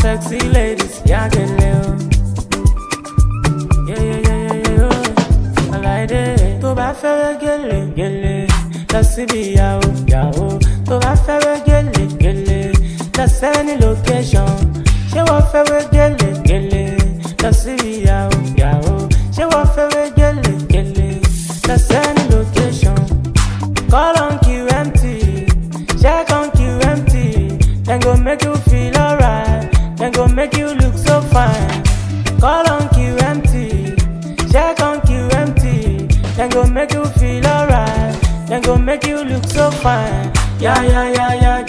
sexy ladies, yeah, gele o. I like it. Tó bá fẹ́ gele, gele. Lọ síbi ìyàwó, ìyàwó. Tó bá fẹ́ gele, gele. Lọ sẹ́ni location. Ṣé wọ́n fẹ́ gele, gele. Lọ síbi ìyàwó, ìyàwó. Ṣé wọ́n fẹ́ gele, gele. Lọ sẹ́ni location. Call on QMT, check on QMT. Then go make you feel alright. Then go make you look so fine. Call on QMT, check on QMT. Then go make you feel alright. Then go make you look so fine. Yeah, yeah, yeah, yeah.